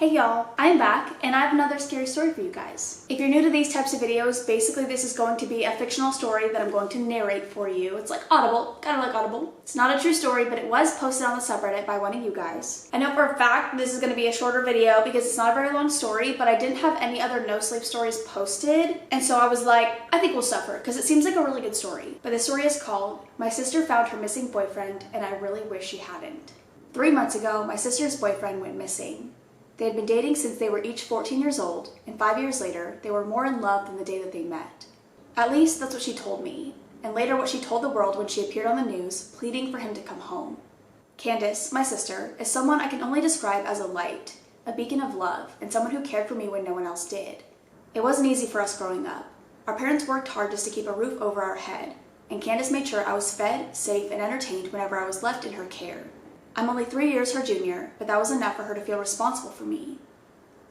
Hey y'all, I'm back and I have another scary story for you guys. If you're new to these types of videos, basically this is going to be a fictional story that I'm going to narrate for you. It's like Audible, kind of like Audible. It's not a true story, but it was posted on the subreddit by one of you guys. I know for a fact this is going to be a shorter video because it's not a very long story, but I didn't have any other no sleep stories posted. And so I was like, I think we'll suffer because it seems like a really good story. But the story is called, My Sister Found Her Missing Boyfriend and I Really Wish She Hadn't. 3 months ago, my sister's boyfriend went missing. They had been dating since they were each 14 years old, and 5 years later, they were more in love than the day that they met. At least, that's what she told me, and later what she told the world when she appeared on the news, pleading for him to come home. Candace, my sister, is someone I can only describe as a light, a beacon of love, and someone who cared for me when no one else did. It wasn't easy for us growing up. Our parents worked hard just to keep a roof over our head, and Candace made sure I was fed, safe, and entertained whenever I was left in her care. I'm only 3 years her junior, but that was enough for her to feel responsible for me.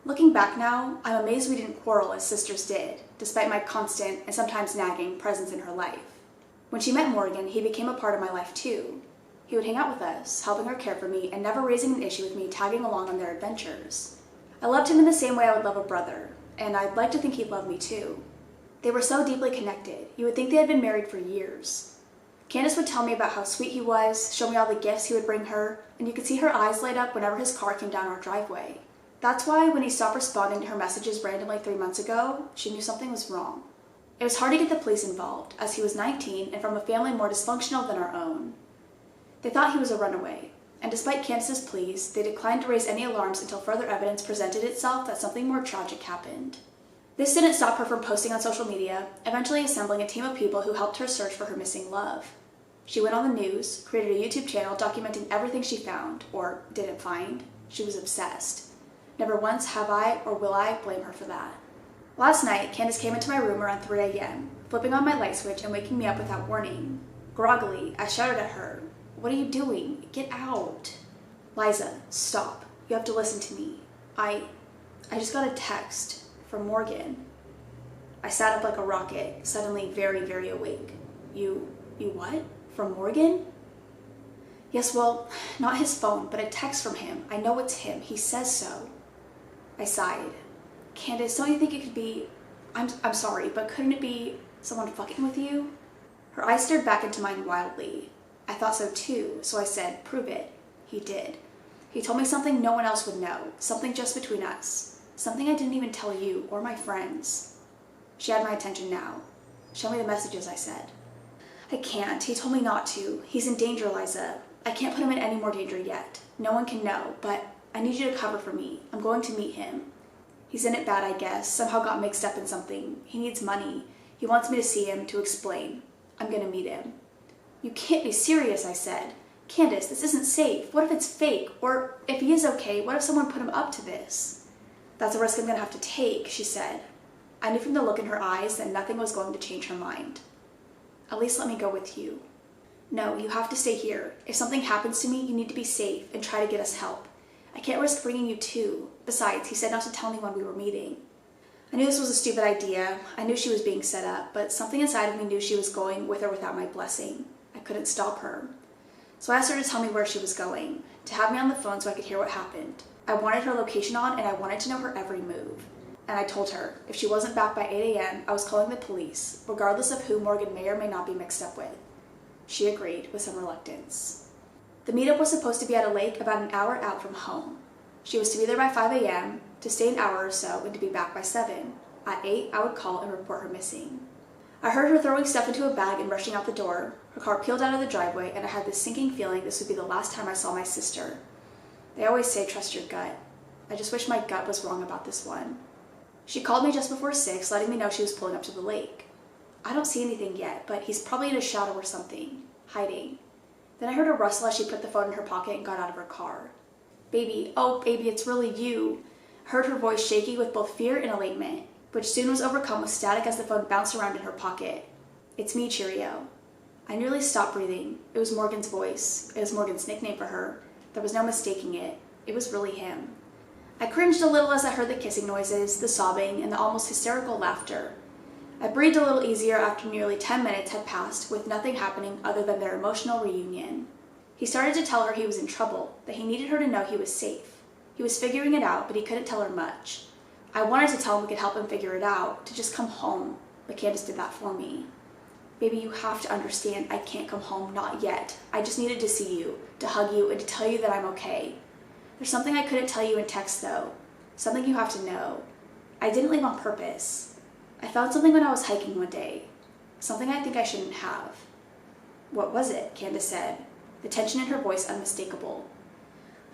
Looking back now, I'm amazed we didn't quarrel as sisters did, despite my constant and sometimes nagging presence in her life. When she met Morgan, he became a part of my life too. He would hang out with us, helping her care for me and never raising an issue with me tagging along on their adventures. I loved him in the same way I would love a brother, and I'd like to think he'd love me too. They were so deeply connected, you would think they had been married for years. Candace would tell me about how sweet he was, show me all the gifts he would bring her, and you could see her eyes light up whenever his car came down our driveway. That's why when he stopped responding to her messages randomly 3 months ago, she knew something was wrong. It was hard to get the police involved, as he was 19 and from a family more dysfunctional than our own. They thought he was a runaway, and despite Candace's pleas, they declined to raise any alarms until further evidence presented itself that something more tragic happened. This didn't stop her from posting on social media, eventually assembling a team of people who helped her search for her missing love. She went on the news, created a YouTube channel documenting everything she found, or didn't find. She was obsessed. Never once have I, or will I, blame her for that. Last night, Candace came into my room around 3 a.m., flipping on my light switch and waking me up without warning. Groggily, I shouted at her, "What are you doing? Get out!" "Liza, stop. You have to listen to me. I just got a text from Morgan." I sat up like a rocket, suddenly very, very awake. You what? From Morgan? "Yes, well, not his phone, but a text from him. I know it's him. He says so." I sighed. "Candace, don't you think it could be... I'm sorry, but couldn't it be someone fucking with you?" Her eyes stared back into mine wildly. I thought so too, so I said, "Prove it." He did. He told me something no one else would know, something just between us, something I didn't even tell you or my friends. She had my attention now. "Show me the messages," I said. "I can't. He told me not to. He's in danger, Liza. I can't put him in any more danger yet. No one can know, but I need you to cover for me. I'm going to meet him. He's in it bad, I guess. Somehow got mixed up in something. He needs money. He wants me to see him, to explain. I'm gonna meet him." "You can't be serious," I said. "Candace, this isn't safe. What if it's fake? Or if he is okay, what if someone put him up to this?" "That's a risk I'm gonna have to take," she said. I knew from the look in her eyes that nothing was going to change her mind. "At least let me go with you." "No, you have to stay here. If something happens to me, you need to be safe and try to get us help. I can't risk bringing you too. Besides, he said not to tell anyone we were meeting." I knew this was a stupid idea. I knew she was being set up, but something inside of me knew she was going with or without my blessing. I couldn't stop her. So I asked her to tell me where she was going, to have me on the phone so I could hear what happened. I wanted her location on and I wanted to know her every move. And I told her, if she wasn't back by 8 a.m., I was calling the police, regardless of who Morgan may or may not be mixed up with. She agreed, with some reluctance. The meetup was supposed to be at a lake about an hour out from home. She was to be there by 5 a.m., to stay an hour or so, and to be back by 7. At 8, I would call and report her missing. I heard her throwing stuff into a bag and rushing out the door. Her car peeled out of the driveway, and I had this sinking feeling this would be the last time I saw my sister. They always say trust your gut. I just wish my gut was wrong about this one. She called me just before 6, letting me know she was pulling up to the lake. I don't see anything yet, but he's probably in a shadow or something, hiding. Then I heard a rustle as she put the phone in her pocket and got out of her car. "Baby, oh baby, it's really you." I heard her voice shaky with both fear and elatement, which soon was overcome with static as the phone bounced around in her pocket. "It's me, Cheerio." I nearly stopped breathing. It was Morgan's voice. It was Morgan's nickname for her. There was no mistaking it. It was really him. I cringed a little as I heard the kissing noises, the sobbing, and the almost hysterical laughter. I breathed a little easier after nearly 10 minutes had passed with nothing happening other than their emotional reunion. He started to tell her he was in trouble, that he needed her to know he was safe. He was figuring it out, but he couldn't tell her much. I wanted to tell him we could help him figure it out, to just come home, but Candace did that for me. Baby, you have to understand I can't come home, not yet. I just needed to see you, to hug you, and to tell you that I'm okay. There's something I couldn't tell you in text though. Something you have to know. I didn't leave on purpose. I found something when I was hiking one day. Something I think I shouldn't have. What was it? Candace said, the tension in her voice unmistakable.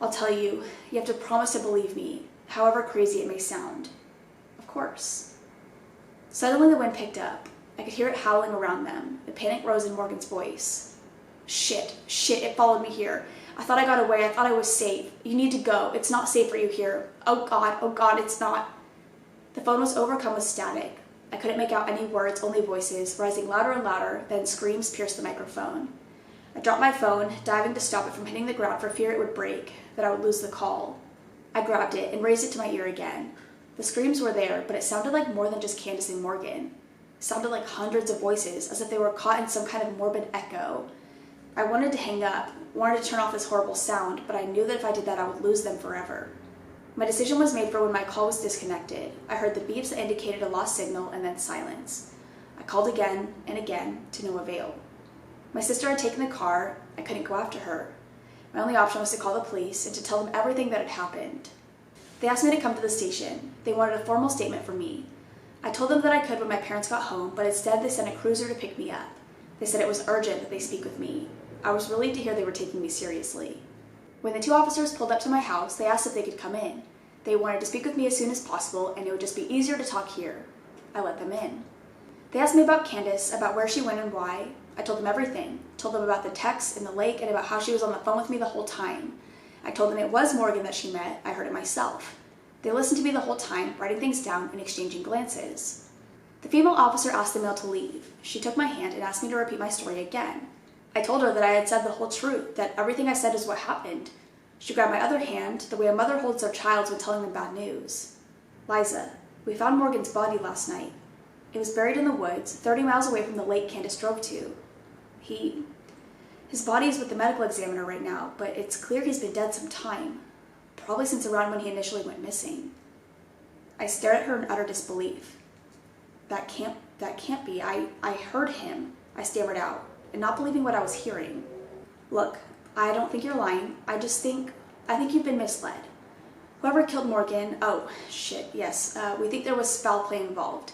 I'll tell you, you have to promise to believe me, however crazy it may sound. Of course. Suddenly the wind picked up. I could hear it howling around them. The panic rose in Morgan's voice. Shit, it followed me here. I thought I got away, I thought I was safe. You need to go, it's not safe for you here. Oh God, it's not. The phone was overcome with static. I couldn't make out any words, only voices, rising louder and louder, then screams pierced the microphone. I dropped my phone, diving to stop it from hitting the ground for fear it would break, that I would lose the call. I grabbed it and raised it to my ear again. The screams were there, but it sounded like more than just Candace and Morgan. It sounded like hundreds of voices, as if they were caught in some kind of morbid echo. I wanted to hang up, wanted to turn off this horrible sound, but I knew that if I did that, I would lose them forever. My decision was made for when my call was disconnected. I heard the beeps that indicated a lost signal and then silence. I called again and again, to no avail. My sister had taken the car. I couldn't go after her. My only option was to call the police and to tell them everything that had happened. They asked me to come to the station. They wanted a formal statement from me. I told them that I could when my parents got home, but instead they sent a cruiser to pick me up. They said it was urgent that they speak with me. I was relieved to hear they were taking me seriously. When the two officers pulled up to my house, they asked if they could come in. They wanted to speak with me as soon as possible, and it would just be easier to talk here. I let them in. They asked me about Candace, about where she went and why. I told them everything. Told them about the text in the lake and about how she was on the phone with me the whole time. I told them it was Morgan that she met. I heard it myself. They listened to me the whole time, writing things down and exchanging glances. The female officer asked the male to leave. She took my hand and asked me to repeat my story again. I told her that I had said the whole truth, that everything I said is what happened. She grabbed my other hand, the way a mother holds their child when telling them bad news. Liza, we found Morgan's body last night. It was buried in the woods, 30 miles away from the lake Candace drove to. His body is with the medical examiner right now, but it's clear he's been dead some time. Probably since around when he initially went missing. I stared at her in utter disbelief. That can't be. I heard him, I stammered out, and not believing what I was hearing. Look, I don't think you're lying. I think you've been misled. Whoever killed Morgan, we think there was foul play involved.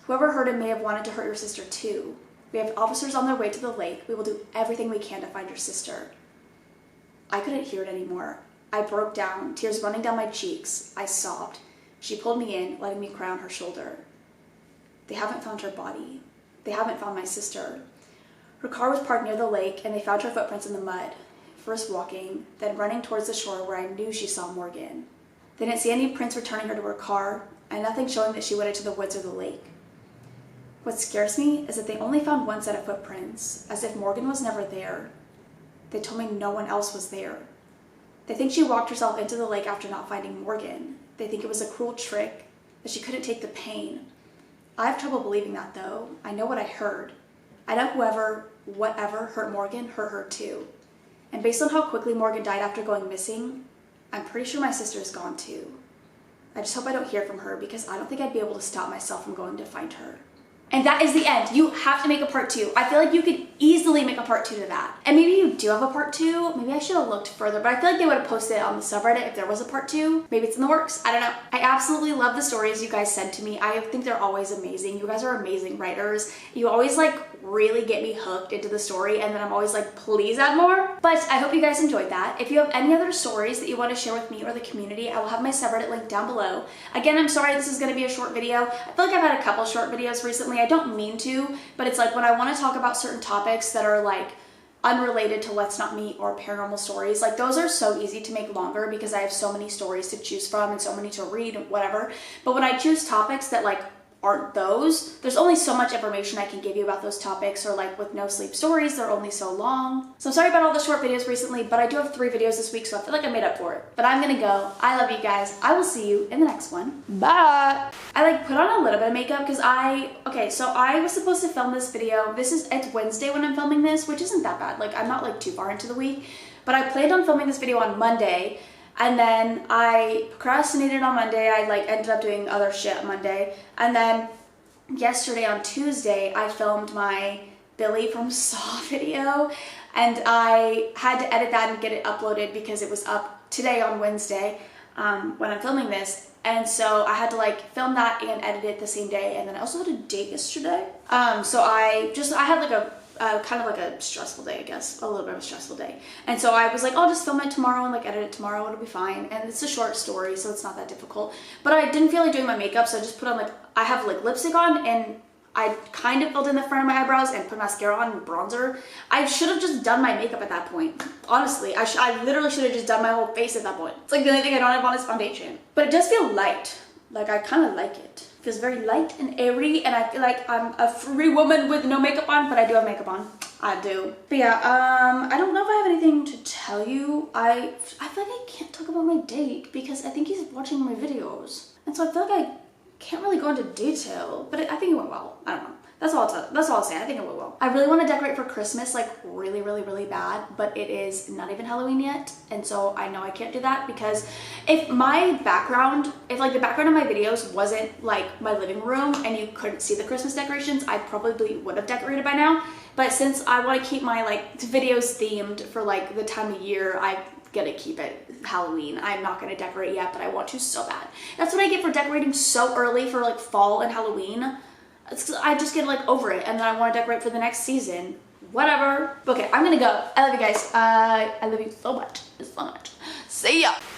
Whoever hurt him may have wanted to hurt your sister too. We have officers on their way to the lake. We will do everything we can to find your sister. I couldn't hear it anymore. I broke down, tears running down my cheeks. I sobbed. She pulled me in, letting me cry on her shoulder. They haven't found her body. They haven't found my sister. Her car was parked near the lake, and they found her footprints in the mud. First walking, then running towards the shore where I knew she saw Morgan. They didn't see any prints returning her to her car, and nothing showing that she went into the woods or the lake. What scares me is that they only found one set of footprints, as if Morgan was never there. They told me no one else was there. They think she walked herself into the lake after not finding Morgan. They think it was a cruel trick, that she couldn't take the pain. I have trouble believing that though. I know what I heard. I know whatever hurt Morgan hurt her too. And based on how quickly Morgan died after going missing, I'm pretty sure my sister is gone too. I just hope I don't hear from her because I don't think I'd be able to stop myself from going to find her. And that is the end. You have to make a part 2. I feel like you could easily make a part 2 to that. And maybe you do have a part 2. Maybe I should have looked further, but I feel like they would have posted it on the subreddit if there was a part 2. Maybe it's in the works. I don't know. I absolutely love the stories you guys send to me. I think they're always amazing. You guys are amazing writers. You always really get me hooked into the story, and then I'm always like, please add more. But I hope you guys enjoyed that. If you have any other stories that you want to share with me or the community, I will have my subreddit link down below. Again, I'm sorry this is going to be a short video. I feel like I've had a couple short videos recently. I don't mean to, but it's like when I want to talk about certain topics that are unrelated to Let's Not Meet or paranormal stories, those are so easy to make longer because I have so many stories to choose from and so many to read and whatever. But when I choose topics that aren't those, there's only so much information I can give you about those topics, or with No Sleep Stories, they're only so long. So I'm sorry about all the short videos recently, but I do have 3 videos this week, so I feel like I made up for it. But I'm gonna go. I love you guys. I will see you in the next one. Bye! I put on a little bit of makeup because so I was supposed to film this video. It's Wednesday when I'm filming this, which isn't that bad. I'm not too far into the week, but I planned on filming this video on Monday. And then I procrastinated on Monday. I like ended up doing other shit on Monday. And then yesterday on Tuesday, I filmed my Billy from Saw video, and I had to edit that and get it uploaded because it was up today on Wednesday when I'm filming this. And so I had to like film that and edit it the same day. And then I also had a date yesterday. So I had like a kind of like a stressful day, I guess, a little bit of a stressful day. And so I was like, I'll just film it tomorrow and like edit it tomorrow, it'll be fine. And it's a short story, so it's not that difficult. But I didn't feel like doing my makeup, so I just put on like, I have like lipstick on, and I kind of filled in the front of my eyebrows and put mascara on and bronzer. I should have just done my makeup at that point. Honestly, I literally should have just done my whole face at that point. It's like the only thing I don't have on is foundation. But it does feel light. Like I kind of like it. It feels very light and airy, and I feel like I'm a free woman with no makeup on, but I do have makeup on. I do. But yeah, I don't know if I have anything to tell you. I feel like I can't talk about my date because I think he's watching my videos. And so I feel like I can't really go into detail, but I think it went well. I don't know. That's all I'll say. I think it went well. I really want to decorate for Christmas, like really, really, really bad, but it is not even Halloween yet. And so I know I can't do that because if like the background of my videos wasn't like my living room and you couldn't see the Christmas decorations, I probably would have decorated by now. But since I want to keep my like videos themed for like the time of year, I gonna keep it Halloween. I'm not gonna decorate yet, but I want to so bad. That's what I get for decorating so early for like fall and Halloween. I just get like over it, and then I want to decorate for the next season. Whatever. Okay, I'm gonna go. I love you guys. I love you so much. So much. See ya.